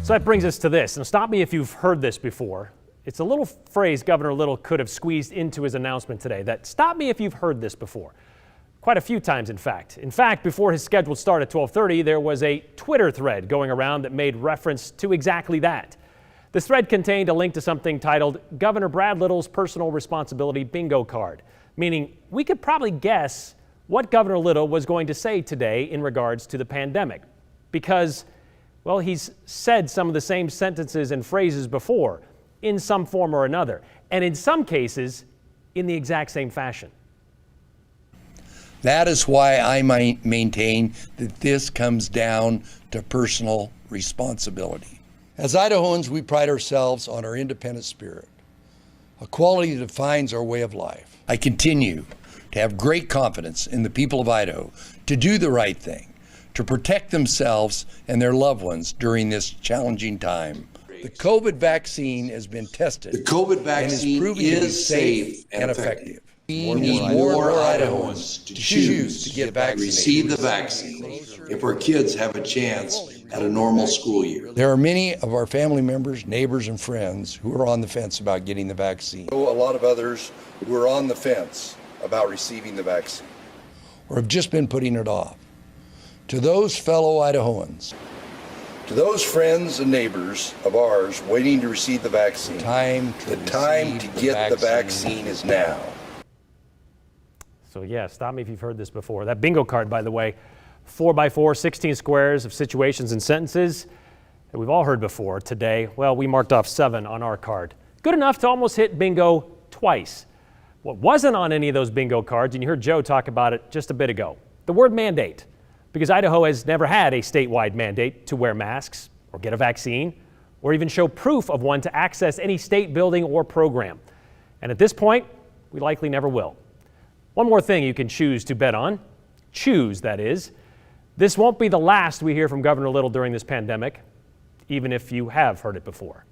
So that brings us to this. Now stop me if you've heard this before. It's a little phrase Governor Little could have squeezed into his announcement today. That stop me if you've heard this before. Quite a few times, in fact. In fact, before his scheduled start at 12:30, there was a Twitter thread going around that made reference to exactly that. This thread contained a link to something titled Governor Brad Little's Personal Responsibility Bingo Card, meaning we could probably guess what Governor Little was going to say today in regards to the pandemic. Because, well, he's said some of the same sentences and phrases before in some form or another, and in some cases, in the exact same fashion. That is why I maintain that this comes down to personal responsibility. As Idahoans, we pride ourselves on our independent spirit, a quality that defines our way of life. I continue to have great confidence in the people of Idaho to do the right thing, to protect themselves and their loved ones during this challenging time. The COVID vaccine has been tested. The COVID vaccine is safe and effective. We need more Idahoans to choose to get vaccinated, receive the vaccine, if our kids have a chance at a normal school year. There are many of our family members, neighbors, and friends who are on the fence about getting the vaccine. A lot of others who are on the fence about receiving the vaccine, or have just been putting it off. To those fellow Idahoans, to those friends and neighbors of ours waiting to receive the vaccine, the time to get the vaccine is now. So yeah, stop me if you've heard this before. That bingo card, by the way, 4x4, 16 squares of situations and sentences that we've all heard before. Today, well, we marked off 7 on our card. Good enough to almost hit bingo twice. What wasn't on any of those bingo cards, and you heard Joe talk about it just a bit ago, the word mandate. Because Idaho has never had a statewide mandate to wear masks or get a vaccine or even show proof of one to access any state building or program. And at this point, we likely never will. One more thing you can choose to bet on. Choose, that is. This won't be the last we hear from Governor Little during this pandemic, even if you have heard it before.